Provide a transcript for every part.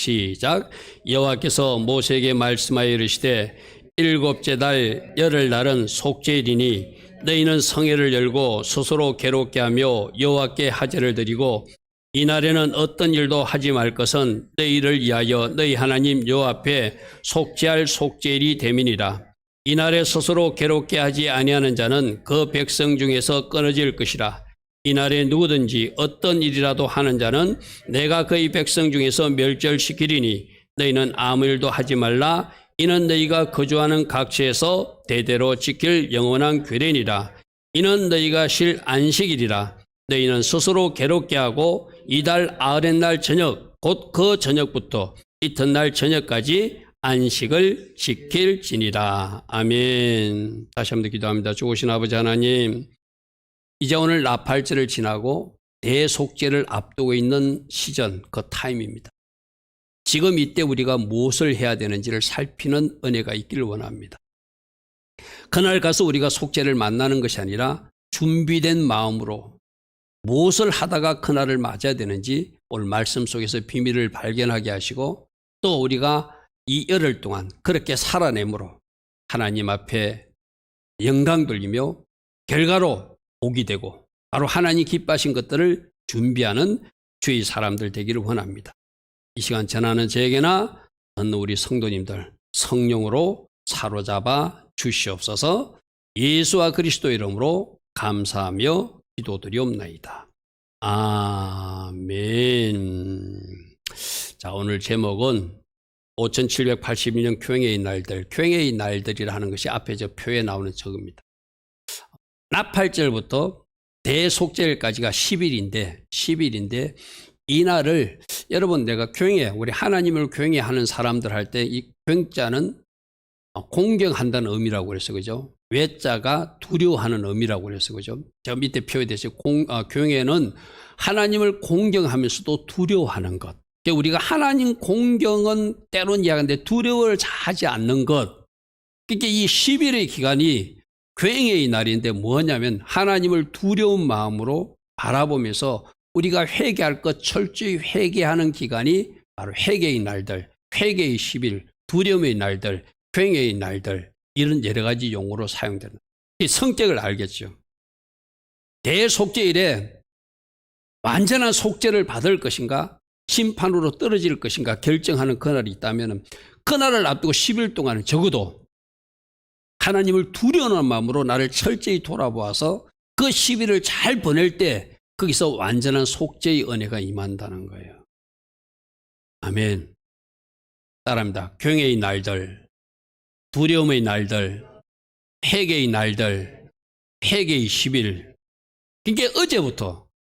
시작. 여호와께서 모세에게 말씀하여 이르시되 일곱째 달 열흘날은 속죄일이니 너희는 성회를 열고 스스로 괴롭게 하며 여호와께 하제를 드리고 이날에는 어떤 일도 하지 말 것은 너희를 위하여 너희 하나님 여호와 앞에 속죄할 속죄일이 됨이니라. 이날에 스스로 괴롭게 하지 아니하는 자는 그 백성 중에서 끊어질 것이라. 이날에 누구든지 어떤 일이라도 하는 자는 내가 그의 백성 중에서 멸절시키리니 너희는 아무 일도 하지 말라. 이는 너희가 거주하는 각지에서 대대로 지킬 영원한 규례니라. 이는 너희가 쉴 안식일이라. 너희는 스스로 괴롭게 하고 이달 아흐렛날 저녁 곧 그 저녁부터 이튿날 저녁까지 안식을 지킬지니라. 아멘. 다시 한번 기도합니다. 좋으신 아버지 하나님, 이제 오늘 나팔절을 지나고 대속죄를 앞두고 있는 시전, 그 타임입니다. 지금 이때 우리가 무엇을 해야 되는지를 살피는 은혜가 있기를 원합니다. 그날 가서 우리가 속죄를 만나는 것이 아니라 준비된 마음으로 무엇을 하다가 그날을 맞아야 되는지 오늘 말씀 속에서 비밀을 발견하게 하시고, 또 우리가 이 열흘 동안 그렇게 살아내므로 하나님 앞에 영광 돌리며 결과로 복이 되고 바로 하나님 기뻐하신 것들을 준비하는 주의 사람들 되기를 원합니다. 이 시간 전하는 저에게나 듣는 우리 성도님들 성령으로 사로잡아 주시옵소서. 예수와 그리스도 이름으로 감사하며 기도드리옵나이다. 아멘. 자, 오늘 제목은 5782년 교행의 날들, 교행의 날들이라 하는 것이 앞에 저 표에 나오는 저겁니다. 나팔절부터 대속죄일까지가 10일인데 이 날을 여러분, 내가 교행해, 우리 하나님을 교행해 하는 사람들 할 때 이 교행자는 공경한다는 의미라고 그랬어, 그죠? 외자가 두려워하는 의미라고 그랬어, 그죠? 저 밑에 표에 대해서 교행에는 하나님을 공경하면서도 두려워하는 것. 그러니까 우리가 하나님 공경은 때론 이야기하는데 두려워를 하지 않는 것. 그러니까 이 10일의 기간이 교행의 날인데 뭐냐면 하나님을 두려운 마음으로 바라보면서 우리가 회개할 것 철저히 회개하는 기간이 바로 회개의 날들, 회개의 10일, 두려움의 날들, 교행의 날들, 이런 여러 가지 용어로 사용되는 이 성격을 알겠죠. 대속죄일에 완전한 속죄를 받을 것인가 심판으로 떨어질 것인가 결정하는 그날이 있다면 그날을 앞두고 10일 동안은 적어도 하나님을 두려워하는 마음으로 나를 철저히 돌아보아서 그 10일을 잘 보낼 때 거기서 완전한 속죄의 은혜가 임한다는 거예요. 아멘. 따라합니다. 교행의 날들, 두려움의 날들, 회개의 날들, 회개의 10일. 그러니까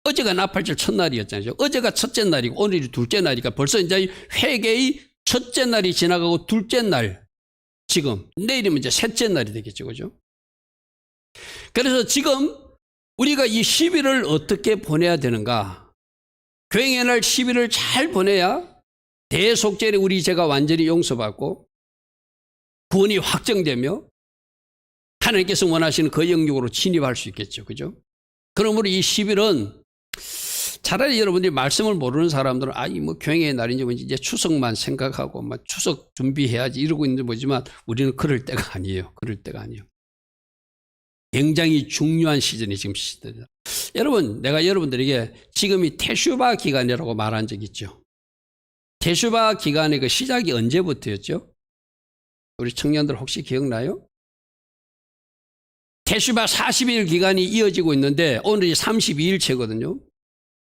어제가 나팔절 첫날이었잖아요. 어제가 첫째 날이고 오늘이 둘째 날이니까 벌써 이제 회개의 첫째 날이 지나가고 둘째 날, 지금 내일이면 이제 셋째 날이 되겠죠, 그죠? 그래서 지금 우리가 이 10일을 어떻게 보내야 되는가? 교행의 날 10일을 잘 보내야 대속죄에 우리 죄가 완전히 용서받고 구원이 확정되며 하나님께서 원하시는 그 영역으로 진입할 수 있겠죠, 그죠? 그러므로 이 10일은 차라리 여러분들이 말씀을 모르는 사람들은 뭐 교행의 날인지 뭔지 이제 추석만 생각하고 막 추석 준비해야지 이러고 있는지 모르지만 우리는 그럴 때가 아니에요. 그럴 때가 아니에요. 굉장히 중요한 시즌이 지금 시대다. 여러분, 내가 여러분들에게 지금이 테슈바 기간이라고 말한 적 있죠. 테슈바 기간의 그 시작이 언제부터였죠? 우리 청년들 혹시 기억나요? 테슈바 40일 기간이 이어지고 있는데 오늘이 32일째거든요.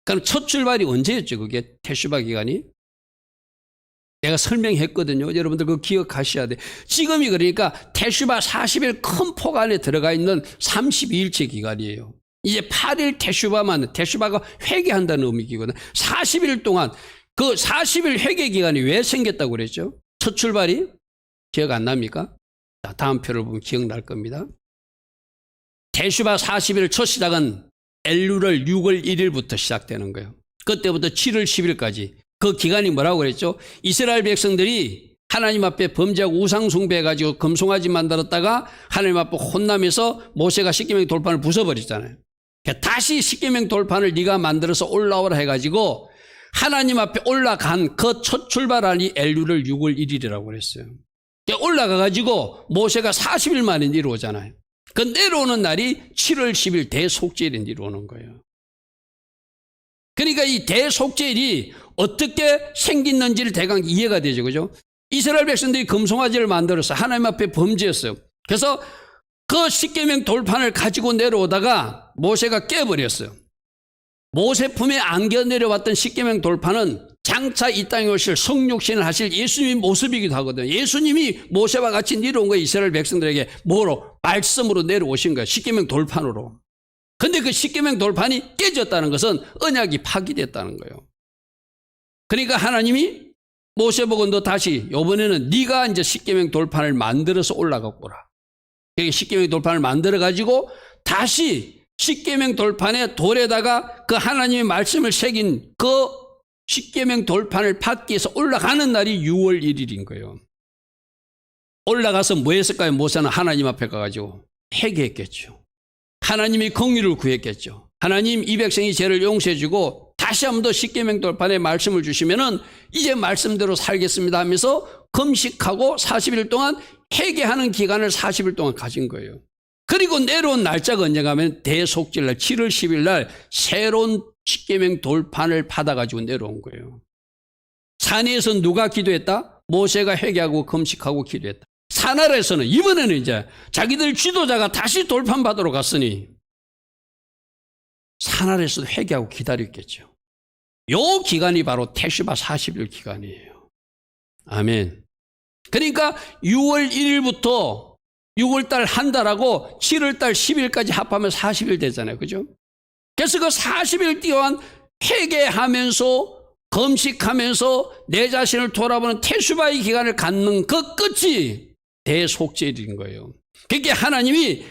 그럼 첫 출발이 언제였죠? 그게 테슈바 기간이? 내가 설명했거든요. 여러분들 그거 기억하셔야 돼. 지금이 그러니까 테슈바 40일 큰 폭 안에 들어가 있는 32일째 기간이에요. 이제 8일 테슈바가 회개한다는 의미거든요. 40일 동안 그 40일 회개 기간이 왜 생겼다고 그랬죠? 첫 출발이? 기억 안 납니까? 자, 다음 표를 보면 기억날 겁니다. 테슈바 40일 첫 시작은 엘룰월 6월 1일부터 시작되는 거예요. 그때부터 7월 10일까지. 그 기간이 뭐라고 그랬죠? 이스라엘 백성들이 하나님 앞에 범죄하고 우상 숭배해가지고 금송아지 만들었다가 하나님 앞에 혼나면서 모세가 십계명 돌판을 부숴버렸잖아요. 다시 십계명 돌판을 네가 만들어서 올라오라 해가지고 하나님 앞에 올라간 그 첫 출발한이 엘루를 6월 1일이라고 그랬어요. 올라가가지고 모세가 40일 만에 내려오잖아요. 그 내려오는 날이 7월 10일 대속죄일에 내려오는 거예요. 그러니까 이 대속죄일이 어떻게 생겼는지를 대강 이해가 되죠. 그죠? 이스라엘 백성들이 금송아지를 만들어서 하나님 앞에 범죄했어요. 그래서 그 십계명 돌판을 가지고 내려오다가 모세가 깨버렸어요. 모세 품에 안겨 내려왔던 십계명 돌판은 장차 이 땅에 오실 성육신을 하실 예수님의 모습이기도 하거든요. 예수님이 모세와 같이 내려온 거예요. 이스라엘 백성들에게 뭐로? 말씀으로 내려오신 거예요. 십계명 돌판으로. 근데 그 십계명 돌판이 깨졌다는 것은 언약이 파기됐다는 거예요. 그러니까 하나님이 모세 보고 너 다시 이번에는 네가 이제 십계명 돌판을 만들어서 올라가 보라. 십계명 돌판을 만들어 가지고 다시 십계명 돌판에 돌에다가 그 하나님의 말씀을 새긴 그 십계명 돌판을 받기 위해서 올라가는 날이 6월 1일인 거예요. 올라가서 뭐 했을까요? 모세는 하나님 앞에 가가지고 회개했겠죠. 하나님이 공의를 구했겠죠. 하나님 이 백성이 죄를 용서해 주고 다시 한 번 더 십계명 돌판에 말씀을 주시면은 이제 말씀대로 살겠습니다 하면서 금식하고 40일 동안 회개하는 기간을 40일 동안 가진 거예요. 그리고 내려온 날짜가 언제가 하면 대속죄일 날 7월 10일 날 새로운 십계명 돌판을 받아가지고 내려온 거예요. 산에서 누가 기도했다? 모세가 회개하고 금식하고 기도했다. 산하에서는 이번에는 이제 자기들 지도자가 다시 돌판 받으러 갔으니 산하에서도 회개하고 기다렸겠죠. 요 기간이 바로 테슈바 40일 기간이에요. 아멘. 그러니까 6월 1일부터 6월달 한 달하고 7월달 10일까지 합하면 40일 되잖아요. 그죠? 그래서 그 40일 동안 회개하면서 금식하면서 내 자신을 돌아보는 테슈바의 기간을 갖는 그 끝이 대속죄일인 거예요. 그게 하나님이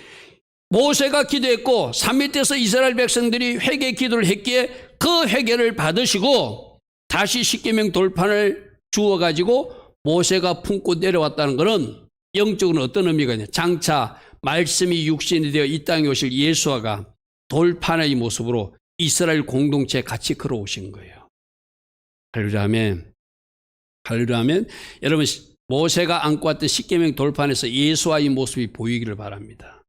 모세가 기도했고 산밑에서 이스라엘 백성들이 회개 기도를 했기에 그 회개를 받으시고 다시 십계명 돌판을 주어가지고 모세가 품고 내려왔다는 것은 영적으로는 어떤 의미가 있냐. 장차 말씀이 육신이 되어 이 땅에 오실 예수와가 돌판의 모습으로 이스라엘 공동체에 같이 걸어오신 거예요. 할렐루야 아멘. 할렐루야 아멘. 여러분 모세가 안고 왔던 십계명 돌판에서 예수와의 모습이 보이기를 바랍니다.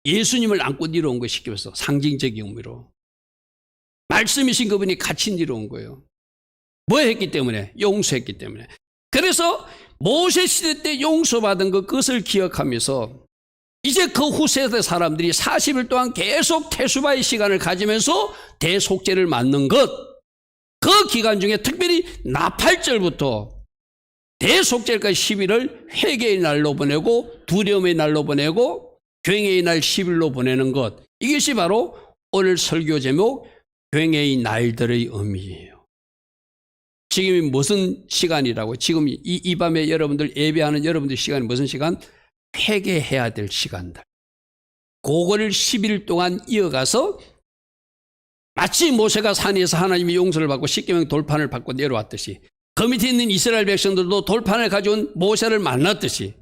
예수님을 안고 내려온 것이 십계명에서 상징적인 의미로 말씀이신 그분이 같이 내려온 거예요. 뭐 했기 때문에? 용서했기 때문에. 그래서 모세 시대 때 용서받은 그것을 기억하면서 이제 그 후세대 사람들이 40일 동안 계속 테슈바의 시간을 가지면서 대속죄를 맞는 것, 그 기간 중에 특별히 나팔절부터 대속죄까지 10일을 회개의 날로 보내고 두려움의 날로 보내고 굉해의 날 10일로 보내는 것, 이것이 바로 오늘 설교 제목 굉해의 날들의 의미예요. 지금이 무슨 시간이라고? 지금 이 밤에 여러분들 예배하는 여러분들 시간이 무슨 시간? 회개해야 될 시간들. 그거를 10일 동안 이어가서 마치 모세가 산에서 하나님의 용서를 받고 십계명 돌판을 받고 내려왔듯이 그 밑에 있는 이스라엘 백성들도 돌판을 가져온 모세를 만났듯이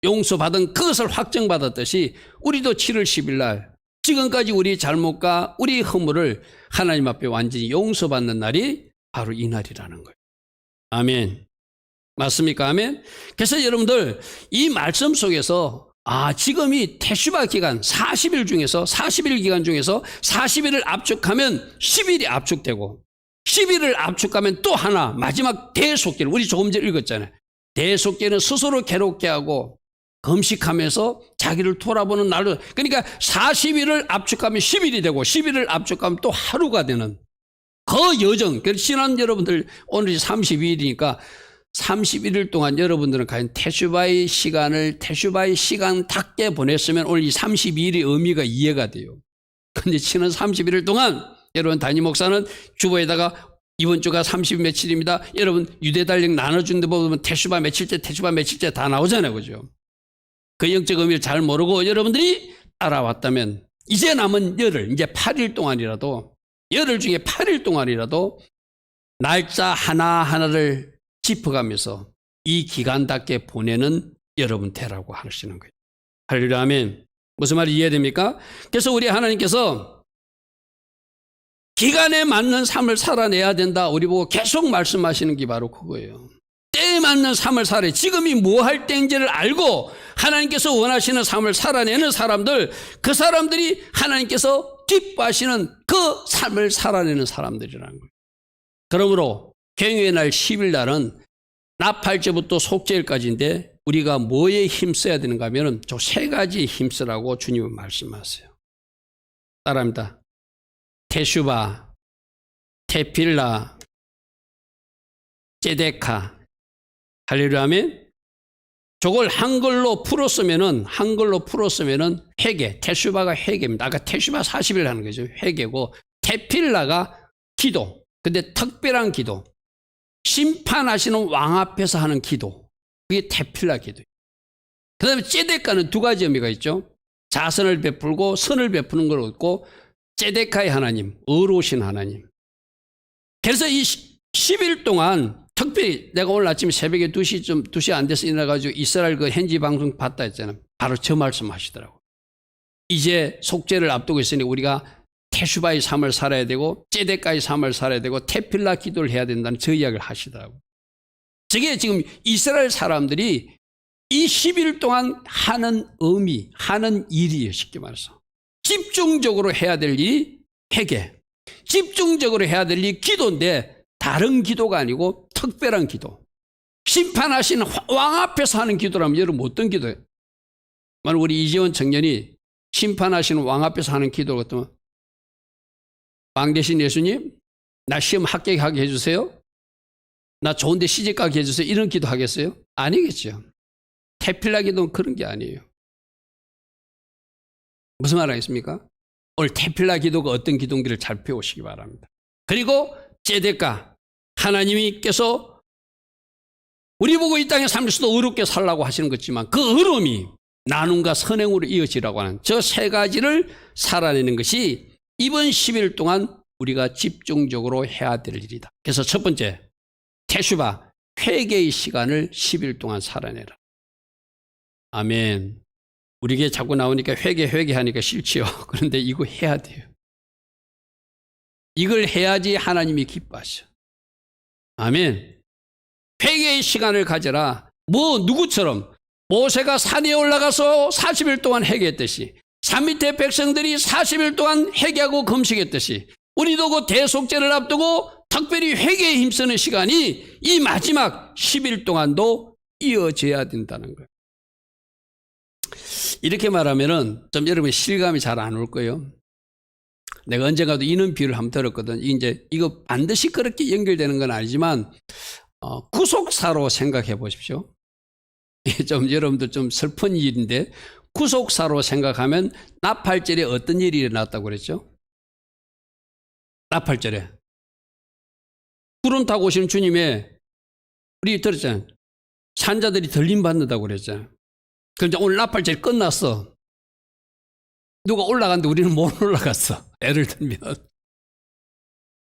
용서받은 그것을 확정받았듯이 우리도 7월 10일 날 지금까지 우리의 잘못과 우리의 허물을 하나님 앞에 완전히 용서받는 날이 바로 이 날이라는 거예요. 아멘. 맞습니까? 아멘. 그래서 여러분들 이 말씀 속에서 지금이 테슈바 기간 40일 중에서 40일 기간 중에서 40일을 압축하면 10일이 압축되고 10일을 압축하면 또 하나 마지막 대속죄를 우리 조금 전에 읽었잖아요. 대속죄는 스스로 괴롭게 하고 금식하면서 자기를 돌아보는 날로, 그러니까 40일을 압축하면 10일이 되고 10일을 압축하면 또 하루가 되는 그 여정. 그래서 지난 여러분들 오늘이 32일이니까 31일 동안 여러분들은 과연 테슈바의 시간답게 보냈으면 오늘 이 32일의 의미가 이해가 돼요. 근데 지난 31일 동안 여러분 담임 목사는 주보에다가 이번 주가 30 며칠입니다. 여러분 유대 달력 나눠준 데 보면 테슈바 며칠째 다 나오잖아요. 그죠? 그 영적 의미를 잘 모르고 여러분들이 따라왔다면 이제 남은 열흘, 이제 8일 동안이라도, 열흘 중에 8일 동안이라도 날짜 하나하나를 짚어가면서 이 기간답게 보내는 여러분 되라고 하시는 거예요. 할렐루야 아멘. 무슨 말이 이해됩니까? 그래서 우리 하나님께서 기간에 맞는 삶을 살아내야 된다. 우리 보고 계속 말씀하시는 게 바로 그거예요. 때에 맞는 삶을 살아야, 지금이 뭐 할 때인지를 알고 하나님께서 원하시는 삶을 살아내는 사람들, 그 사람들이 하나님께서 기뻐하시는 그 삶을 살아내는 사람들이라는 거예요. 그러므로 경외의 날 10일 날은 나팔절부터 속죄일까지인데 우리가 뭐에 힘써야 되는가 하면 저 세 가지에 힘쓰라고 주님은 말씀하세요. 따라합니다. 테슈바, 테필라, 제데카. 할렐루야 아멘. 저걸 한글로 풀었으면은 회개, 테슈바가 회개입니다. 아까 테슈바 40일 하는 거죠. 회개고, 테필라가 기도. 근데 특별한 기도. 심판하시는 왕 앞에서 하는 기도. 그게 테필라 기도예요. 그 다음에 제데카는 두 가지 의미가 있죠. 자선을 베풀고 선을 베푸는 걸 얻고, 제데카의 하나님, 의로우신 하나님. 그래서 이 10일 동안 특별히 내가 오늘 아침 새벽에 2시 안 돼서 일어나가지고 이스라엘 그 현지 방송 봤다 했잖아요. 바로 저 말씀 하시더라고요. 이제 속죄를 앞두고 있으니 우리가 테슈바의 삶을 살아야 되고 제데카의 삶을 살아야 되고 테필라 기도를 해야 된다는 저 이야기를 하시더라고요. 저게 지금 이스라엘 사람들이 이 10일 동안 하는 의미, 하는 일이에요. 쉽게 말해서. 집중적으로 해야 될 일이 회개. 집중적으로 해야 될 일이 기도인데 다른 기도가 아니고 특별한 기도. 심판하신 왕 앞에서 하는 기도라면 여러분 어떤 기도예요? 만약 우리 이재원 청년이 심판하시는 왕 앞에서 하는 기도 같으면 왕 대신 예수님 나 시험 합격하게 해주세요. 나 좋은 데 시집가게 해주세요. 이런 기도 하겠어요? 아니겠죠. 테필라 기도는 그런 게 아니에요. 무슨 말 하겠습니까? 오늘 테필라 기도가 어떤 기도인지를 잘 배우시기 바랍니다. 그리고 제데카, 하나님께서 우리 보고 이 땅에 살면서도 의롭게 살라고 하시는 것지만 그 의로움이 나눔과 선행으로 이어지라고 하는 저 세 가지를 살아내는 것이 이번 10일 동안 우리가 집중적으로 해야 될 일이다. 그래서 첫 번째, 테슈바, 회개의 시간을 10일 동안 살아내라. 아멘. 우리에게 자꾸 나오니까 회개하니까 싫지요. 그런데 이거 해야 돼요. 이걸 해야지 하나님이 기뻐하셔. 아멘. 회개의 시간을 가져라. 누구처럼 모세가 산에 올라가서 40일 동안 회개했듯이 산 밑에 백성들이 40일 동안 회개하고 금식했듯이 우리도 그 대속죄를 앞두고 특별히 회개에 힘쓰는 시간이 이 마지막 10일 동안도 이어져야 된다는 거예요. 이렇게 말하면은 좀 여러분 실감이 잘 안 올 거예요. 내가 언젠가도 이런 비유를 한번 들었거든. 이거 반드시 그렇게 연결되는 건 아니지만, 구속사로 생각해 보십시오. 좀 여러분들 좀 슬픈 일인데, 구속사로 생각하면 나팔절에 어떤 일이 일어났다고 그랬죠? 나팔절에. 구름 타고 오시는 주님의, 우리 들었잖아요. 산자들이 들림 받는다고 그랬잖아요. 그런데 오늘 나팔절 끝났어. 누가 올라갔는데 우리는 못 올라갔어. 예를 들면.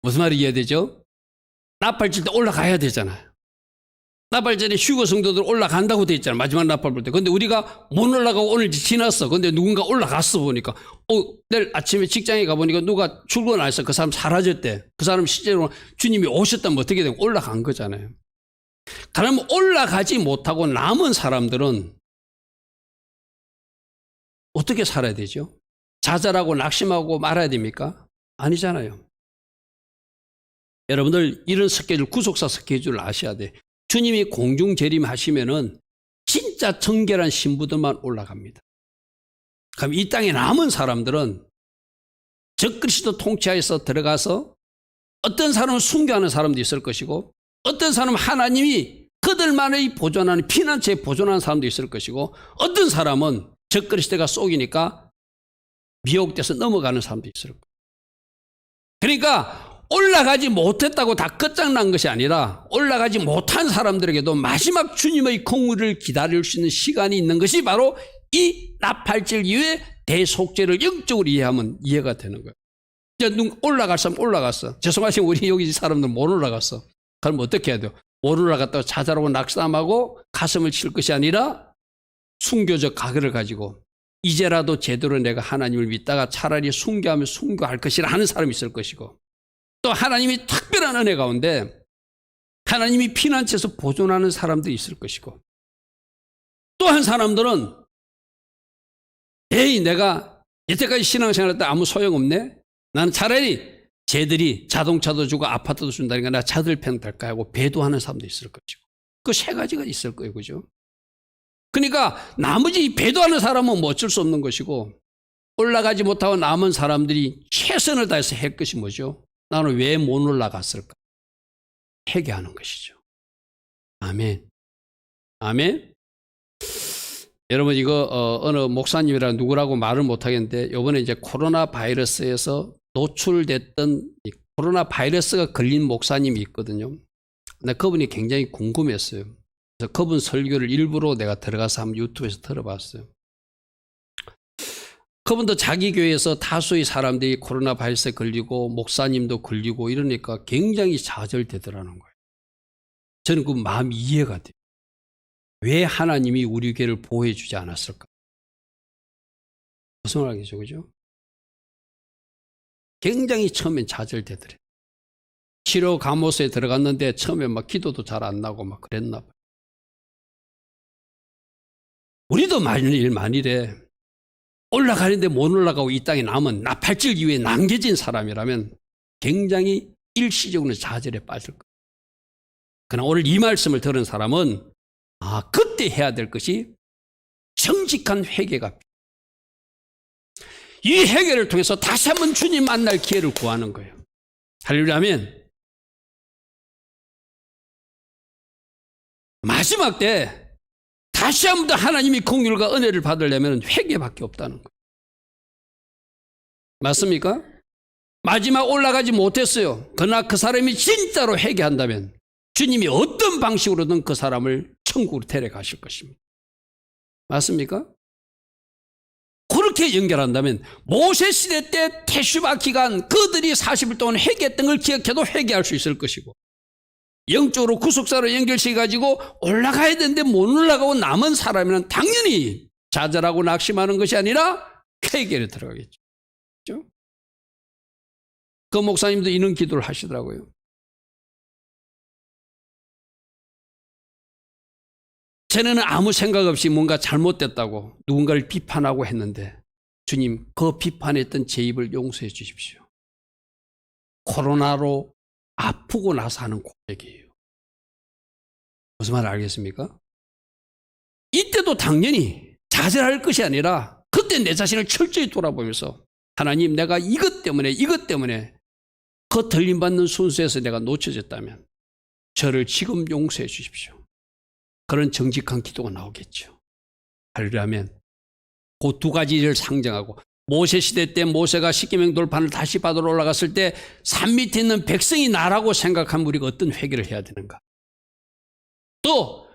무슨 말이 이해되죠? 나팔절 때 올라가야 되잖아요. 나팔절에 휴거 성도들 올라간다고 돼 있잖아요. 마지막 나팔 볼 때. 근데 우리가 못 올라가고 오늘 지났어. 근데 누군가 올라갔어 보니까. 내일 아침에 직장에 가보니까 누가 출근 안 했어. 그 사람 사라졌대. 그 사람 실제로 주님이 오셨다면 어떻게 되고 올라간 거잖아요. 그러면 올라가지 못하고 남은 사람들은 어떻게 살아야 되죠? 좌절하고 낙심하고 말아야 됩니까? 아니잖아요. 여러분들 이런 스케줄, 구속사 스케줄을 아셔야 돼. 주님이 공중 재림하시면은 진짜 정결한 신부들만 올라갑니다. 그럼 이 땅에 남은 사람들은 적그리스도 통치하에서 들어가서 어떤 사람은 순교하는 사람도 있을 것이고 어떤 사람은 하나님이 그들만의 보존하는 피난처에 보존하는 사람도 있을 것이고 어떤 사람은 적그리스도가 속이니까 미혹돼서 넘어가는 사람도 있을 거예요. 그러니까 올라가지 못했다고 다 끝장난 것이 아니라 올라가지 못한 사람들에게도 마지막 주님의 공의를 기다릴 수 있는 시간이 있는 것이 바로 이 나팔절 이후에 대속죄를 영적으로 이해하면 이해가 되는 거예요. 이제 올라갈 사람 올라갔어. 죄송하지만 우리 여기 사람들 못 올라갔어. 그럼 어떻게 해야 돼요? 못 올라갔다가 자살하고 낙담하고 가슴을 칠 것이 아니라 순교적 각오를 가지고 이제라도 제대로 내가 하나님을 믿다가 차라리 순교하면 순교할 것이라 하는 사람이 있을 것이고 또 하나님이 특별한 은혜 가운데 하나님이 피난처에서 보존하는 사람들이 있을 것이고, 또 한 사람들은 에이 내가 여태까지 신앙생활 할 때 아무 소용없네, 나는 차라리 쟤들이 자동차도 주고 아파트도 준다니까 나 차들 평탈까 하고 배도하는 사람도 있을 것이고, 그 세 가지가 있을 거예요. 그죠? 그러니까 나머지 배도하는 사람은 뭐 어쩔 수 없는 것이고, 올라가지 못하고 남은 사람들이 최선을 다해서 할 것이 뭐죠? 나는 왜 못 올라갔을까? 회개하는 것이죠. 아멘. 아멘. 여러분 이거 어느 목사님이라 누구라고 말을 못하겠는데, 이번에 이제 코로나 바이러스에서 노출됐던 코로나 바이러스가 걸린 목사님이 있거든요. 근데 그분이 굉장히 궁금했어요. 그래서 그분 설교를 일부러 내가 들어가서 한번 유튜브에서 들어봤어요. 그분도 자기 교회에서 다수의 사람들이 코로나 바이러스에 걸리고 목사님도 걸리고 이러니까 굉장히 좌절되더라는 거예요. 저는 그 마음이 이해가 돼요. 왜 하나님이 우리 교회를 보호해 주지 않았을까? 무슨 말이죠, 그죠? 굉장히 처음엔 좌절되더래요. 치료 감호소에 들어갔는데 처음에 막 기도도 잘 안 나고 막 그랬나 봐요. 우리도 만일에 올라가는데 못 올라가고 이 땅에 남은 나팔질 이후에 남겨진 사람이라면 굉장히 일시적으로 좌절에 빠질 거예요. 그러나 오늘 이 말씀을 들은 사람은 그때 해야 될 것이 정직한 회개가, 이 회개를 통해서 다시 한번 주님 만날 기회를 구하는 거예요. 할렐루야. 아멘. 마지막 때 다시 한 번 더 하나님이 긍휼과 은혜를 받으려면 회개밖에 없다는 거예요. 맞습니까? 마지막 올라가지 못했어요. 그러나 그 사람이 진짜로 회개한다면 주님이 어떤 방식으로든 그 사람을 천국으로 데려가실 것입니다. 맞습니까? 그렇게 연결한다면 모세 시대 때 테슈바 기간 그들이 40일 동안 회개했던 걸 기억해도 회개할 수 있을 것이고, 영적으로 구속사로 연결시켜가지고 올라가야 되는데 못 올라가고 남은 사람은 당연히 좌절하고 낙심하는 것이 아니라 회개를 들어가겠죠. 그렇죠? 그 목사님도 이런 기도를 하시더라고요. 쟤네는 아무 생각 없이 뭔가 잘못됐다고 누군가를 비판하고 했는데, 주님 그 비판했던 제 입을 용서해 주십시오. 코로나로 아프고 나서 하는 고백이에요. 무슨 말 알겠습니까? 이때도 당연히 좌절할 것이 아니라 그때 내 자신을 철저히 돌아보면서, 하나님 내가 이것 때문에 그 들림받는 순수에서 내가 놓쳐졌다면 저를 지금 용서해 주십시오. 그런 정직한 기도가 나오겠죠. 할렐루야. 아멘. 그 두 가지를 상정하고, 모세 시대 때 모세가 십계명 돌판을 다시 받으러 올라갔을 때 산 밑에 있는 백성이 나라고 생각하면 우리가 어떤 회개를 해야 되는가? 또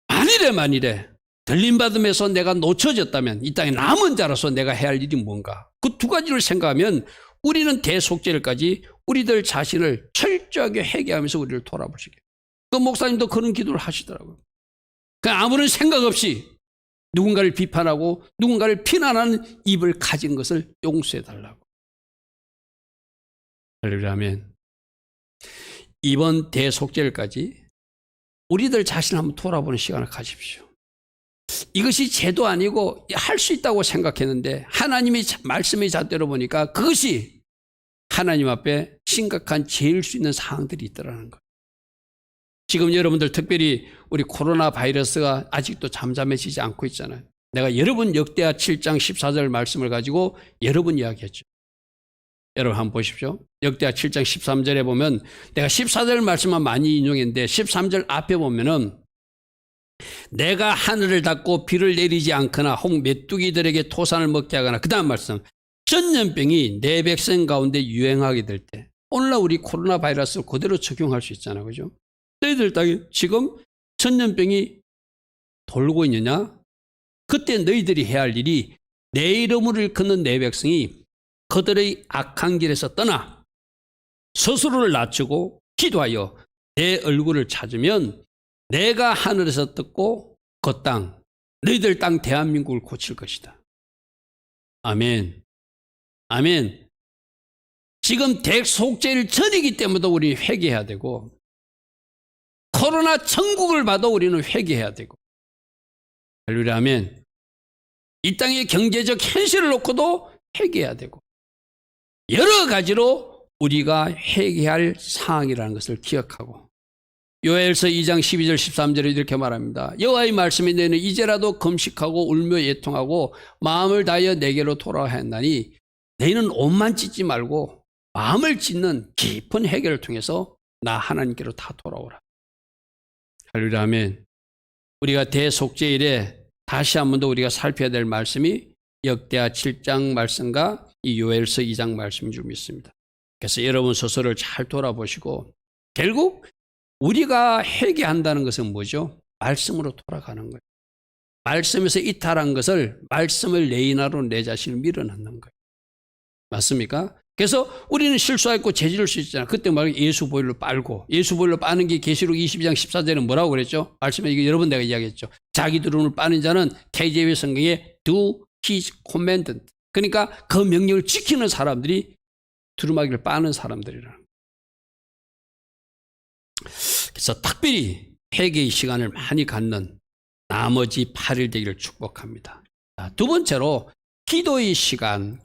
만일에 들림받음에서 내가 놓쳐졌다면 이 땅에 남은 자로서 내가 해야 할 일이 뭔가? 그 두 가지를 생각하면 우리는 대속죄일까지 우리들 자신을 철저하게 회개하면서 우리를 돌아보시게. 그 목사님도 그런 기도를 하시더라고요. 그냥 아무런 생각 없이 누군가를 비판하고 누군가를 비난하는 입을 가진 것을 용서해달라고. 할렐루야. 아멘. 이번 대속죄일까지 우리들 자신을 한번 돌아보는 시간을 가집시오. 이것이 죄도 아니고 할 수 있다고 생각했는데 하나님이 말씀의 잣대로 보니까 그것이 하나님 앞에 심각한 죄일 수 있는 사항들이 있더라는 거예요. 지금 여러분들 특별히 우리 코로나 바이러스가 아직도 잠잠해지지 않고 있잖아요. 내가 여러분 역대하 7장 14절 말씀을 가지고 여러 번 이야기했죠. 여러분 한번 보십시오. 역대하 7장 13절에 보면 내가 14절 말씀만 많이 인용했는데 13절 앞에 보면은 내가 하늘을 닫고 비를 내리지 않거나 혹 메뚜기들에게 토산을 먹게 하거나, 그 다음 말씀, 전염병이 내 백성 가운데 유행하게 될 때, 오늘날 우리 코로나 바이러스를 그대로 적용할 수 있잖아요. 그죠? 너희들 땅에 지금 전염병이 돌고 있느냐? 그때 너희들이 해야 할 일이 내 이름을 일컫는 내 백성이 그들의 악한 길에서 떠나 스스로를 낮추고 기도하여 내 얼굴을 찾으면 내가 하늘에서 듣고 그 땅, 너희들 땅 대한민국을 고칠 것이다. 아멘. 아멘. 지금 대속죄일 전이기 때문에 우리는 회개해야 되고, 코로나 천국을 봐도 우리는 회개해야 되고, 할렐루야 아멘. 이 땅의 경제적 현실을 놓고도 회개해야 되고, 여러 가지로 우리가 회개할 사항이라는 것을 기억하고, 요엘서 2장 12절 13절에 이렇게 말합니다. 여호와의 말씀이 너희는 이제라도 금식하고 울며 애통하고 마음을 다하여 내게로 돌아와 했나니 너희는 옷만 찢지 말고 마음을 찢는 깊은 회개를 통해서 나 하나님께로 다 돌아오라. 할렐루야 아멘. 우리가 대속죄일에 다시 한 번 더 우리가 살펴야 될 말씀이 역대하 7장 말씀과 이 요엘서 2장 말씀인 줄 믿습니다. 그래서 여러분 스스로를 잘 돌아보시고, 결국 우리가 회개한다는 것은 뭐죠? 말씀으로 돌아가는 거예요. 말씀에서 이탈한 것을 말씀을 레인하로 내 자신을 밀어넣는 거예요. 맞습니까? 그래서 우리는 실수했고 죄지을 수 있잖아요. 그때 막 예수 보혈로 빨고, 예수 보혈로 빠는 게 계시록 22장 14절에 뭐라고 그랬죠? 말씀에 이거 여러 번 내가 이야기했죠. 자기 두루을 빠는 자는 KJV 성경에 do his commandment, 그러니까 그 명령을 지키는 사람들이 두루마기를 빠는 사람들이라는 거예요. 그래서 특별히 회개의 시간을 많이 갖는 나머지 8일 되기를 축복합니다. 두 번째로 기도의 시간,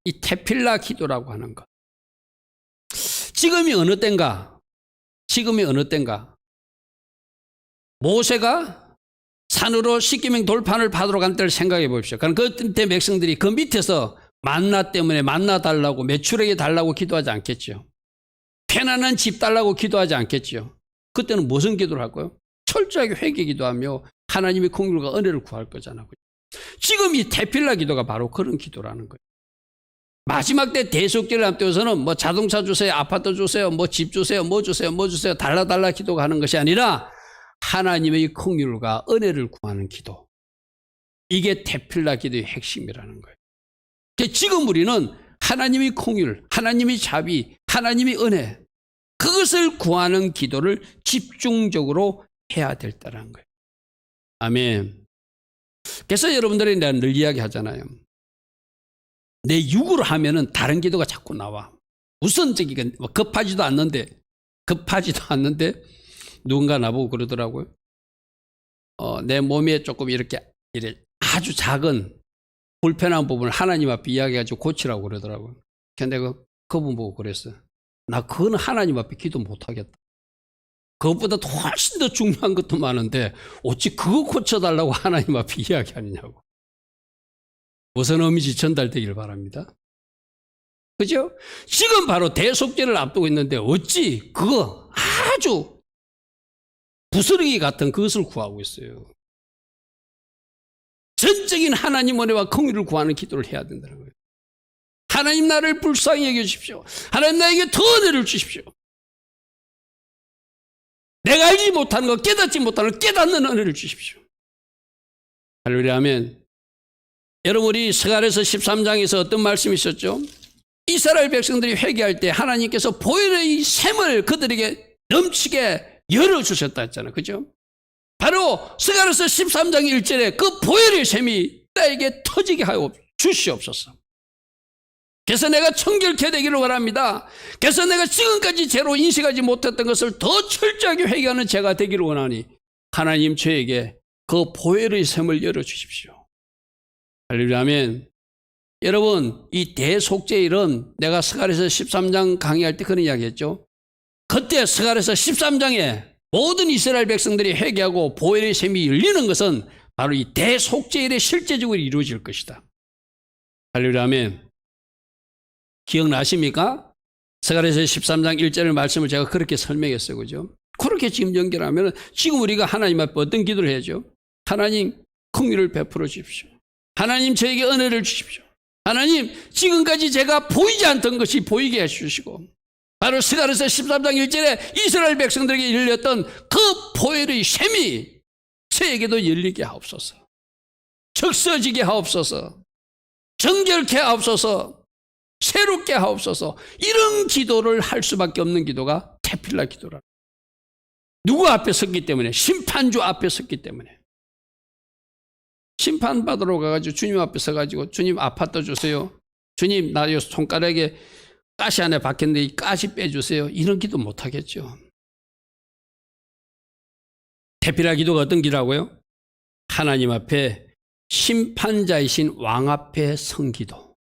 이 테필라 기도라고 하는 것. 지금이 어느 때인가? 모세가 산으로 십계명 돌판을 받으러 간 때를 생각해 보십시오. 그럼 그때 백성들이 그 밑에서 만나 때문에 만나 달라고, 매출액이 달라고 기도하지 않겠죠. 편안한 집 달라고 기도하지 않겠죠. 그때는 무슨 기도를 할 거예요? 철저하게 회개 기도하며 하나님의 긍휼과 은혜를 구할 거잖아요. 지금 이 테필라 기도가 바로 그런 기도라는 거예요. 마지막 때 대속죄를 앞두고서는 뭐 자동차 주세요, 아파트 주세요, 뭐 집 주세요, 뭐 주세요 달라 기도가 하는 것이 아니라 하나님의 긍휼과 은혜를 구하는 기도. 이게 테필라 기도의 핵심이라는 거예요. 지금 우리는 하나님의 긍휼, 하나님의 자비, 하나님의 은혜, 그것을 구하는 기도를 집중적으로 해야 될 때라는 거예요. 아멘. 그래서 여러분들이 내가 늘 이야기하잖아요. 내 육으로 하면은 다른 기도가 자꾸 나와. 우선적이게 급하지도 않는데 누군가 나보고 그러더라고요. 내 몸에 조금 이렇게 아주 작은 불편한 부분을 하나님 앞에 이야기해가지고 고치라고 그러더라고요. 근데 내가 그분 보고 그랬어요. 나 그거는 하나님 앞에 기도 못하겠다. 그것보다 훨씬 더 중요한 것도 많은데 어찌 그거 고쳐달라고 하나님 앞에 이야기하느냐고. 무슨 의미인지 전달되기를 바랍니다. 그죠? 지금 바로 대속죄를 앞두고 있는데 어찌 그거 아주 부스러기 같은 그것을 구하고 있어요. 전적인 하나님 은혜와 긍휼을 구하는 기도를 해야 된다는 거예요. 하나님 나를 불쌍히 여겨주십시오. 하나님 나에게 더 은혜를 주십시오. 내가 알지 못하는 것, 깨닫지 못하는 것, 깨닫는 은혜를 주십시오. 할렐루야 아멘. 여러분, 우리 스가랴서 13장에서 어떤 말씀이 있었죠? 이스라엘 백성들이 회개할 때 하나님께서 보혈의 샘을 그들에게 넘치게 열어주셨다 했잖아요. 그죠? 바로 스가랴서 13장 1절에 그 보혈의 샘이 나에게 터지게 하여 주시옵소서. 그래서 내가 청결케 되기를 원합니다. 그래서 내가 지금까지 죄로 인식하지 못했던 것을 더 철저하게 회개하는 제가 되기를 원하니 하나님 저에게 그 보혈의 샘을 열어주십시오. 할렐루야 아멘. 여러분, 이 대속죄일은 내가 스가랴서 13장 강의할 때 그런 이야기 했죠. 그때 스가랴서 13장에 모든 이스라엘 백성들이 회개하고 보혈의 샘이 열리는 것은 바로 이 대속죄일에 실제적으로 이루어질 것이다. 할렐루야 아멘. 기억나십니까? 스가랴서 13장 1절 말씀을 제가 그렇게 설명했어요. 그죠? 그렇게 지금 연결하면 지금 우리가 하나님 앞에 어떤 기도를 해야죠? 하나님 긍휼을 베풀어 주십시오. 하나님 저에게 은혜를 주십시오. 하나님 지금까지 제가 보이지 않던 것이 보이게 해주시고 바로 스가랴서 13장 1절에 이스라엘 백성들에게 열렸던 그 보혈의 샘이 저에게도 열리게 하옵소서. 적서지게 하옵소서. 정결케 하옵소서. 새롭게 하옵소서. 이런 기도를 할 수밖에 없는 기도가 테필라 기도라. 누구 앞에 섰기 때문에? 심판주 앞에 섰기 때문에. 심판받으러 가가지고 주님 앞에 서가지고 주님 아파트 주세요. 주님 나 손가락에 가시 안에 박혔는데 이 가시 빼주세요. 이런 기도 못하겠죠. 대피라 기도가 어떤 기도라고요? 하나님 앞에 심판자이신 왕 앞에 선 기도.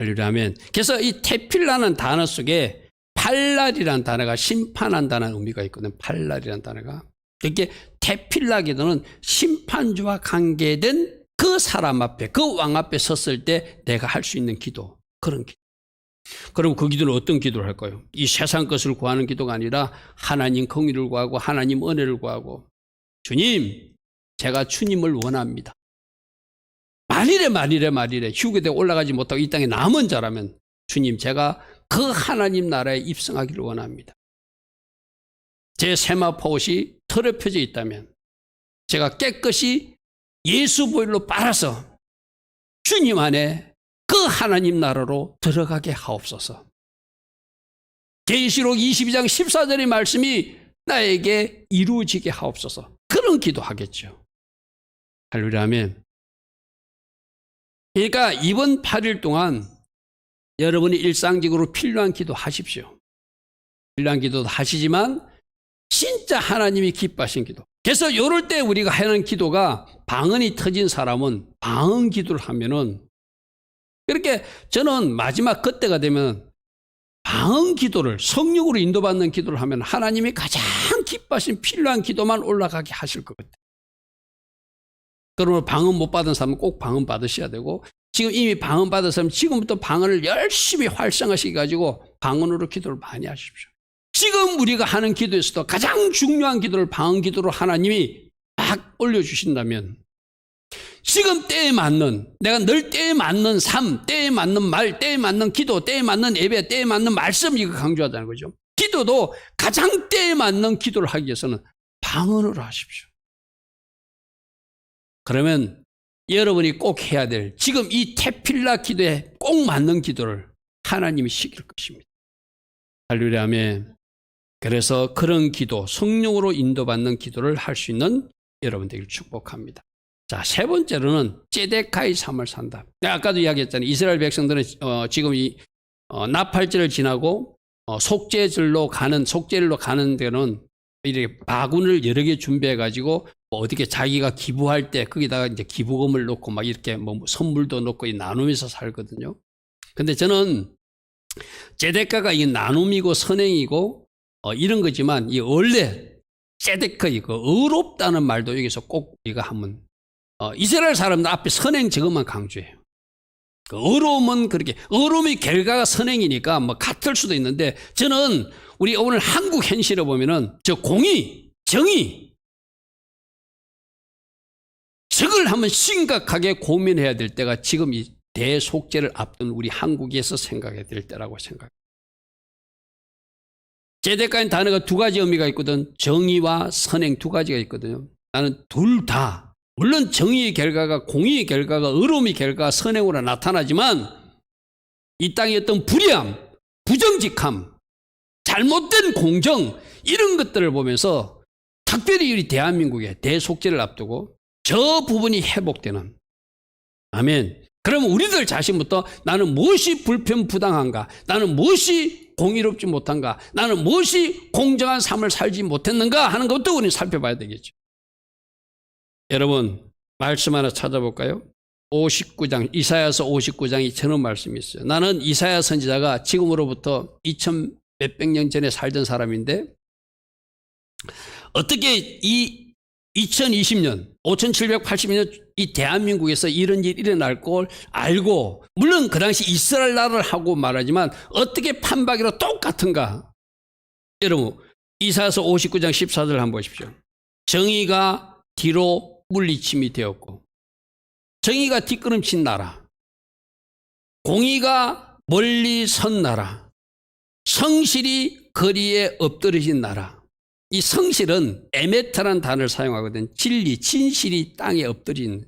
하려면 그래서 이 테필라는 단어 속에 팔날이라는 단어가 심판한다는 의미가 있거든요. 팔날이라는 단어가. 그렇게 테필라 기도는 심판주와 관계된 그 사람 앞에, 그 왕 앞에 섰을 때 내가 할 수 있는 기도, 그런 기도. 그럼 그 기도는 어떤 기도를 할까요? 이 세상 것을 구하는 기도가 아니라 하나님 공의를 구하고 하나님 은혜를 구하고, 주님, 제가 주님을 원합니다. 만일에 휴게대에 올라가지 못하고 이 땅에 남은 자라면 주님, 제가 그 하나님 나라에 입성하기를 원합니다. 제 세마포 옷이 더럽혀져 있다면 제가 깨끗이 예수 보혈로 빨아서 주님 안에 그 하나님 나라로 들어가게 하옵소서. 계시록 22장 14절의 말씀이 나에게 이루어지게 하옵소서. 그런 기도하겠죠. 할렐루야 아멘. 그러니까 이번 8일 동안 여러분이 일상적으로 필요한 기도 하십시오. 필요한 기도도 하시지만 진짜 하나님이 기뻐하신 기도. 그래서 이럴 때 우리가 하는 기도가 방언이 터진 사람은 방언 기도를 하면은 그렇게 저는 마지막 그때가 되면 방언 기도를 성령으로 인도받는 기도를 하면 하나님이 가장 기뻐하신 필요한 기도만 올라가게 하실 것 같아요. 그러면 방언 못 받은 사람은 꼭 방언 받으셔야 되고 지금 이미 방언 받은 사람은 지금부터 방언을 열심히 활성화시켜가지고 방언으로 기도를 많이 하십시오. 지금 우리가 하는 기도에서도 가장 중요한 기도를 방언 기도로 하나님이 막 올려주신다면 지금 때에 맞는 내가 늘 때에 맞는 삶, 때에 맞는 말, 때에 맞는 기도, 때에 맞는 예배, 때에 맞는 말씀 이거 강조하자는 거죠. 기도도 가장 때에 맞는 기도를 하기 위해서는 방언으로 하십시오. 그러면 여러분이 꼭 해야 될 지금 이 테필라 기도에 꼭 맞는 기도를 하나님이 시킬 것입니다. 할렐루야 아멘. 그래서 그런 기도, 성령으로 인도받는 기도를 할 수 있는 여러분 되기를 축복합니다. 자, 세 번째로는 제데카의 삶을 산다. 내가 아까도 이야기했잖아요. 이스라엘 백성들은 지금 이 나팔절을 지나고 속죄절로 가는 데는 이렇게 바구니를 여러 개 준비해 가지고 어떻게 자기가 기부할 때 거기다가 이제 기부금을 넣고 막 이렇게 뭐 선물도 넣고 나누면서 살거든요. 근데 저는 제데카가 이 나눔이고 선행이고 이런 거지만 이 원래 제데카 이거 의롭다는 말도 여기서 꼭 우리가 하면 이스라엘 사람들 앞에 선행 저것만 강조해요. 그 의로움은 그렇게 의로움의 결과가 선행이니까 뭐 같을 수도 있는데 저는 우리 오늘 한국 현실을 보면은 저 공의, 정의 저걸 한번 심각하게 고민해야 될 때가 지금 이 대속죄를 앞둔 우리 한국에서 생각해야 될 때라고 생각해요. 제데카인 단어가 두 가지 의미가 있거든. 정의와 선행 두 가지가 있거든요. 나는 둘 다 물론 정의의 결과가 공의의 결과가 의로움의 결과가 선행으로 나타나지만 이 땅의 어떤 불의함, 부정직함, 잘못된 공정 이런 것들을 보면서 특별히 우리 대한민국의 대속죄를 앞두고 저 부분이 회복되는 아멘. 그러면 우리들 자신부터 나는 무엇이 불편부당한가? 나는 무엇이 공의롭지 못한가? 나는 무엇이 공정한 삶을 살지 못했는가? 하는 것도 우리는 살펴봐야 되겠죠. 여러분 말씀 하나 찾아볼까요? 59장 이사야서 59장이 저런 말씀이 있어요. 나는 이사야 선지자가 지금으로부터 2000 몇백 년 전에 살던 사람인데 어떻게 이 2020년 5780년 이 대한민국에서 이런 일이 일어날 걸 알고 물론 그 당시 이스라엘 나라를 하고 말하지만 어떻게 판박이로 똑같은가? 여러분 이사야서 59장 14절 한번 보십시오. 정의가 뒤로 물리침이 되었고 정의가 뒷걸음친 나라 공의가 멀리 선 나라 성실이 거리에 엎드러진 나라. 이 성실은 에메타라는 단어를 사용하거든. 진리, 진실이 땅에 엎드린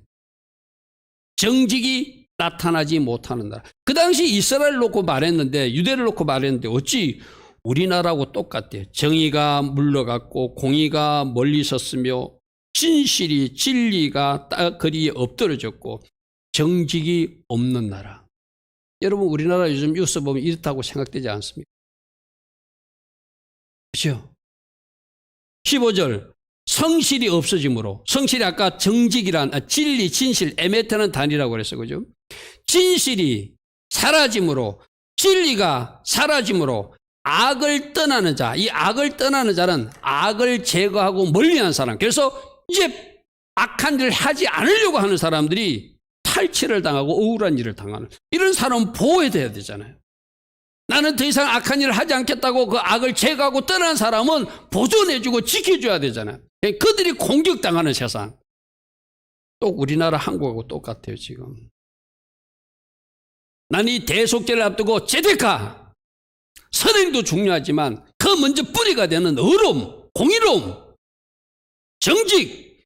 정직이 나타나지 못하는 나라. 그 당시 이스라엘을 놓고 말했는데 유대를 놓고 말했는데 어찌 우리나라하고 똑같대. 정의가 물러갔고 공의가 멀리 섰으며 진실이 진리가 거리에 엎드러졌고 정직이 없는 나라. 여러분 우리나라 요즘 뉴스 보면 이렇다고 생각되지 않습니까? 그렇죠? 15절 성실이 없어짐으로, 성실이 아까 정직이란 진리, 진실, 에메테는 단위라고 그랬어요. 그죠? 진실이 사라짐으로, 진리가 사라짐으로 악을 떠나는 자, 이 악을 떠나는 자는 악을 제거하고 멀리한 사람. 그래서 이제 악한 일을 하지 않으려고 하는 사람들이 탈취를 당하고 억울한 일을 당하는, 이런 사람은 보호해야 되잖아요. 나는 더 이상 악한 일을 하지 않겠다고 그 악을 제거하고 떠난 사람은 보존해주고 지켜줘야 되잖아요. 그들이 공격당하는 세상. 또 우리나라 한국하고 똑같아요 지금. 난 이 대속죄를 앞두고 제데카, 선행도 중요하지만 그 먼저 뿌리가 되는 의로움, 공의로움, 정직,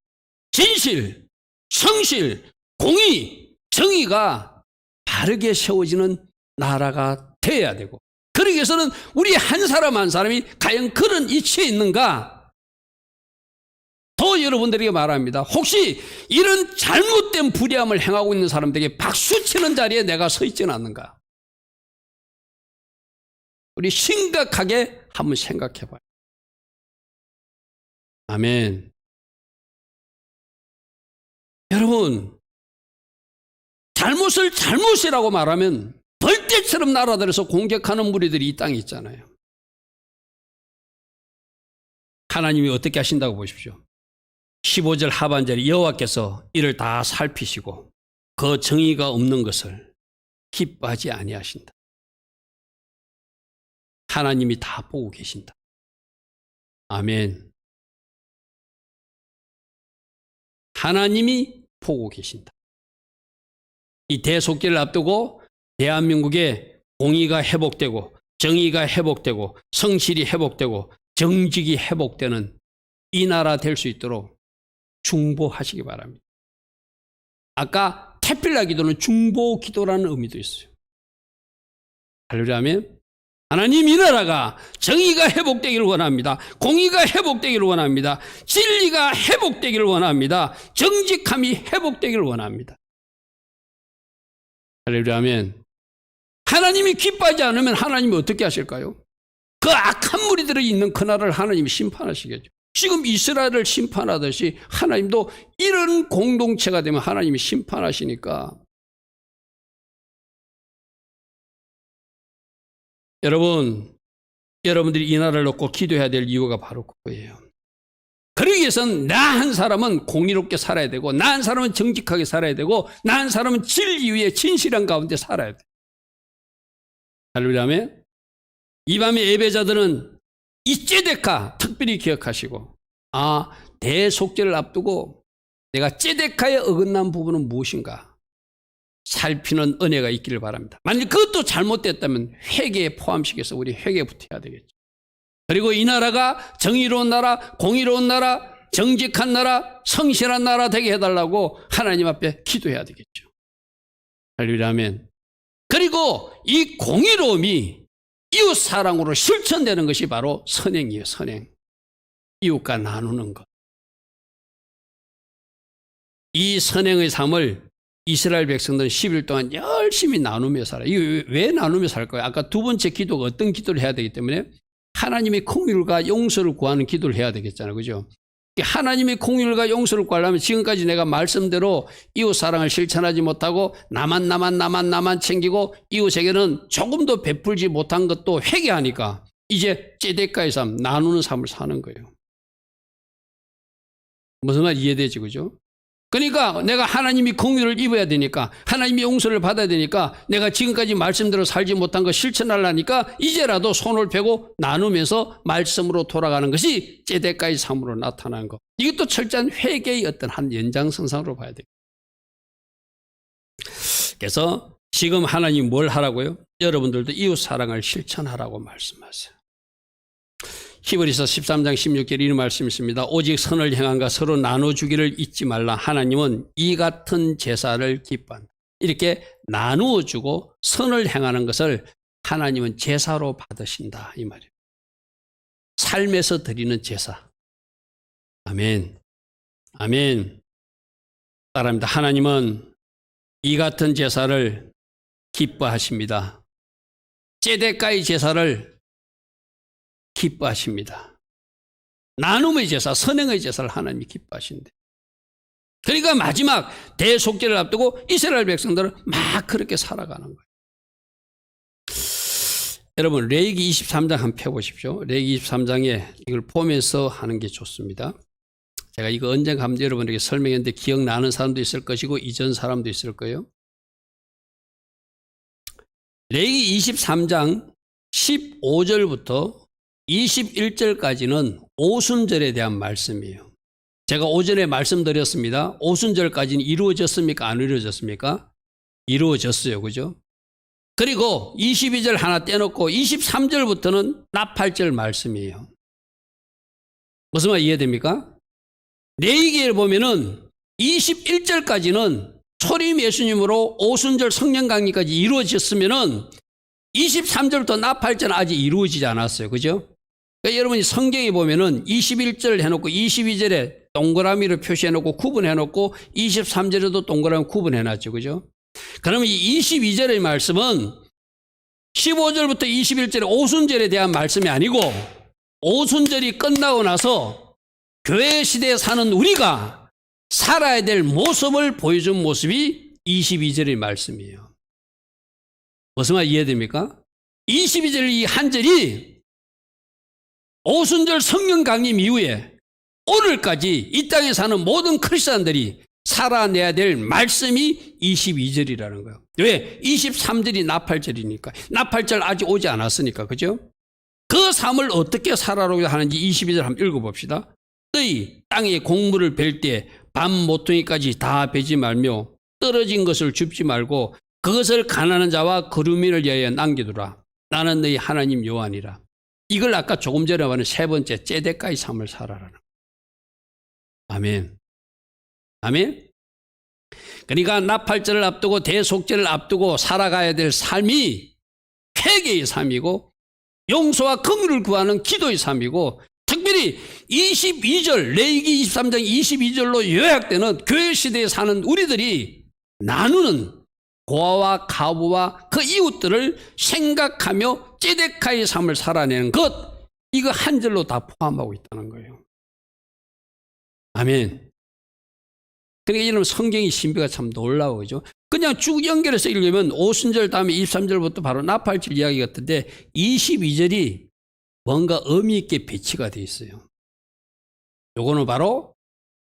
진실, 성실, 공의, 정의가 바르게 세워지는 나라가 되어야 되고, 그러기 위해서는 우리 한 사람 한 사람이 과연 그런 이치에 있는가? 더 여러분들에게 말합니다. 혹시 이런 잘못된 불의함을 행하고 있는 사람들에게 박수치는 자리에 내가 서 있지는 않는가? 우리 심각하게 한번 생각해 봐요. 아멘. 여러분, 잘못을 잘못이라고 말하면 벌떼처럼 날아들어서 공격하는 무리들이 이 땅에 있잖아요. 하나님이 어떻게 하신다고 보십시오. 15절 하반절에 여호와께서 이를 다 살피시고 그 정의가 없는 것을 기뻐하지 아니하신다. 하나님이 다 보고 계신다. 아멘. 하나님이 보고 계신다. 이 대속죄를 앞두고 대한민국에 공의가 회복되고 정의가 회복되고 성실이 회복되고 정직이 회복되는 이 나라 될 수 있도록 중보하시기 바랍니다. 아까 태필라 기도는 중보 기도라는 의미도 있어요. 할렐루야면 하나님, 이 나라가 정의가 회복되기를 원합니다. 공의가 회복되기를 원합니다. 진리가 회복되기를 원합니다. 정직함이 회복되기를 원합니다. 할렐루야면 하나님이 기뻐하지 않으면 하나님이 어떻게 하실까요? 그 악한 무리들이 있는 그 나라를 하나님이 심판하시겠죠. 지금 이스라엘을 심판하듯이 하나님도 이런 공동체가 되면 하나님이 심판하시니까, 여러분들이 이 나라를 놓고 기도해야 될 이유가 바로 그거예요. 그러기 위해서는 나 한 사람은 공의롭게 살아야 되고, 나 한 사람은 정직하게 살아야 되고, 나 한 사람은 진리 위에 진실한 가운데 살아야 돼. 할렐루야면 이 밤에 예배자들은 이 ጼ데카 특별히 기억하시고, 대속죄를 앞두고 내가 ጼ데카에 어긋난 부분은 무엇인가 살피는 은혜가 있기를 바랍니다. 만약 그것도 잘못됐다면 회개에 포함시켜서 우리 회개부터 해야 되겠죠. 그리고 이 나라가 정의로운 나라, 공의로운 나라, 정직한 나라, 성실한 나라 되게 해달라고 하나님 앞에 기도해야 되겠죠. 할렐루야면 그리고 이 공의로움이 이웃 사랑으로 실천되는 것이 바로 선행이에요. 선행. 이웃과 나누는 것. 이 선행의 삶을 이스라엘 백성들은 10일 동안 열심히 나누며 살아요. 이게 왜 나누며 살까요? 아까 두 번째 기도가 어떤 기도를 해야 되기 때문에 하나님의 긍휼과 용서를 구하는 기도를 해야 되겠잖아요. 그죠? 하나님의 긍휼과 용서를 구하려면 지금까지 내가 말씀대로 이웃 사랑을 실천하지 못하고 나만 챙기고 이웃에게는 조금도 베풀지 못한 것도 회개하니까 이제 ጼ데카의 삶, 나누는 삶을 사는 거예요. 무슨 말 이해되지, 그죠? 그러니까 내가 하나님이 긍휼을 입어야 되니까, 하나님이 용서를 받아야 되니까, 내가 지금까지 말씀대로 살지 못한 거 실천하려니까 이제라도 손을 펴고 나누면서 말씀으로 돌아가는 것이 ጼ데카의 삶으로 나타나는 것. 이것도 철저한 회개의 어떤 한 연장선상으로 봐야 돼요. 그래서 지금 하나님 뭘 하라고요? 여러분들도 이웃 사랑을 실천하라고 말씀하세요. 히브리서 13장 16절에 이런 말씀이 있습니다. 오직 선을 행함과 서로 나눠주기를 잊지 말라. 하나님은 이 같은 제사를 기뻐한다. 이렇게 나누어주고 선을 행하는 것을 하나님은 제사로 받으신다, 이 말이에요. 삶에서 드리는 제사. 아멘. 아멘. 따라합니다. 하나님은 이 같은 제사를 기뻐하십니다. ጼ데까의 제사를 기뻐하십니다. 나눔의 제사, 선행의 제사를 하나님이 기뻐하신대. 그러니까 마지막 대속죄를 앞두고 이스라엘 백성들은 막 그렇게 살아가는 거예요. 여러분 레위기 23장 한번 펴보십시오. 레위기 23장에 이걸 보면서 하는 게 좋습니다. 제가 이거 언젠가 한번 여러분에게 설명했는데 기억나는 사람도 있을 것이고 이전 사람도 있을 거예요. 레위기 23장 15절부터 21절까지는 오순절에 대한 말씀이에요. 제가 오전에 말씀드렸습니다. 오순절까지는 이루어졌습니까? 안 이루어졌습니까? 이루어졌어요. 그죠? 그리고 22절 하나 떼놓고 23절부터는 나팔절 말씀이에요. 무슨 말 이해됩니까? 레위기에 보면은 21절까지는 초림 예수님으로 오순절 성령 강림까지 이루어졌으면은 23절부터 나팔절은 아직 이루어지지 않았어요. 그죠? 그러니까 여러분이 성경에 보면은 21절 해놓고 22절에 동그라미를 표시해놓고 구분해놓고 23절에도 동그라미 구분해놨죠. 그죠? 그러면 이 22절의 말씀은 15절부터 21절의 오순절에 대한 말씀이 아니고 오순절이 끝나고 나서 교회 시대에 사는 우리가 살아야 될 모습을 보여준 모습이 22절의 말씀이에요. 무슨 말 이해됩니까? 22절 이 한 절이 오순절 성령 강림 이후에 오늘까지 이 땅에 사는 모든 크리스찬들이 살아내야 될 말씀이 22절이라는 거예요. 왜? 23절이 나팔절이니까. 나팔절 아직 오지 않았으니까. 그죠? 그 삶을 어떻게 살아라고 하는지 22절 한번 읽어봅시다. 너희 땅에 곡물을 벨 때 밤 모퉁이까지 다 베지 말며 떨어진 것을 줍지 말고 그것을 가난한 자와 거류민을 위하여 남겨두라. 나는 너희 하나님 여호와니라. 이걸 아까 조금 전에 말한 세 번째 ጼ데까의 삶을 살아라는 거예요. 아멘. 아멘. 그러니까 나팔절을 앞두고 대속절을 앞두고 살아가야 될 삶이 회개의 삶이고 용서와 긍휼을 구하는 기도의 삶이고 특별히 22절 레위기 23장 22절로 요약되는 교회 시대에 사는 우리들이 나누는 고아와 가부와 그 이웃들을 생각하며 ጼ데까의 삶을 살아내는 것 이거 한 절로 다 포함하고 있다는 거예요. 아멘. 그러니까 이런 성경의 신비가 참 놀라워, 그죠? 그냥 쭉 연결해서 읽으면 오순절 다음에 23절부터 바로 나팔절 이야기 같은데 22절이 뭔가 의미 있게 배치가 되어 있어요. 요거는 바로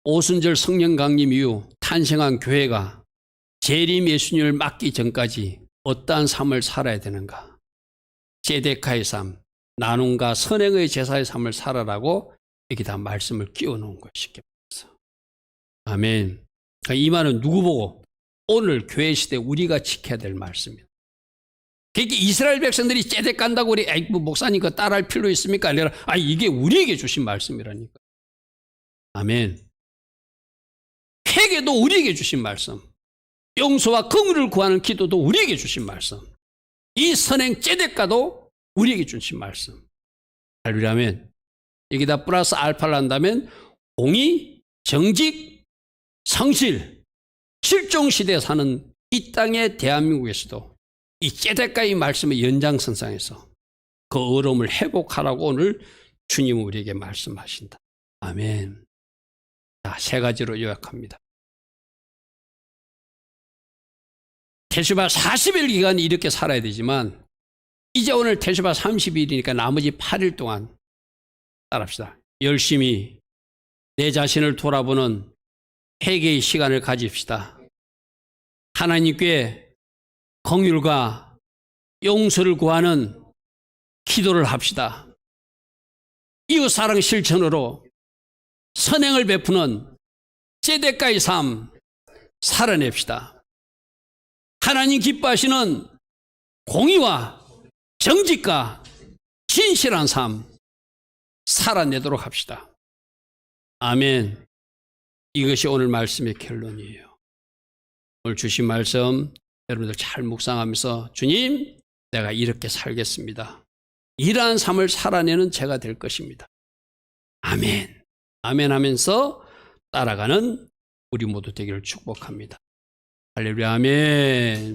오순절 성령 강림 이후 탄생한 교회가 재림 예수님을 맡기 전까지 어떠한 삶을 살아야 되는가? ጼ데까의 삶, 나눔과 선행의 제사의 삶을 살아라고 여기다 말씀을 끼워놓은 거예요. 쉽게 말해서. 아멘. 이 말은 누구 보고? 오늘 교회 시대 우리가 지켜야 될 말씀이에요. 그러니까 이스라엘 백성들이 ጼ데 깐다고 우리 뭐 목사님 그 따라할 필요 있습니까? 아니라 이게 우리에게 주신 말씀이라니까. 아멘. 회개도 우리에게 주신 말씀. 용서와 긍휼을 구하는 기도도 우리에게 주신 말씀. 이 선행 ጼ데까도 우리에게 주신 말씀. 할렐루야면 여기다 플러스 알파를 한다면 공의, 정직, 성실, 실종시대에 사는 이 땅의 대한민국에서도 이 ጼ데까의 말씀의 연장선상에서 그 어려움을 회복하라고 오늘 주님은 우리에게 말씀하신다. 아멘. 자, 세 가지로 요약합니다. 태수바 40일 기간 이렇게 살아야 되지만 이제 오늘 태수바 30일이니까 나머지 8일 동안 따라합시다. 열심히 내 자신을 돌아보는 회개의 시간을 가집시다. 하나님께 긍휼과 용서를 구하는 기도를 합시다. 이웃사랑 실천으로 선행을 베푸는 ጼ데까의 삶 살아냅시다. 하나님 기뻐하시는 공의와 정직과 진실한 삶 살아내도록 합시다. 아멘. 이것이 오늘 말씀의 결론이에요. 오늘 주신 말씀 여러분들 잘 묵상하면서 주님 내가 이렇게 살겠습니다. 이러한 삶을 살아내는 제가 될 것입니다. 아멘. 아멘 하면서 따라가는 우리 모두 되기를 축복합니다. 할렐루야 아멘.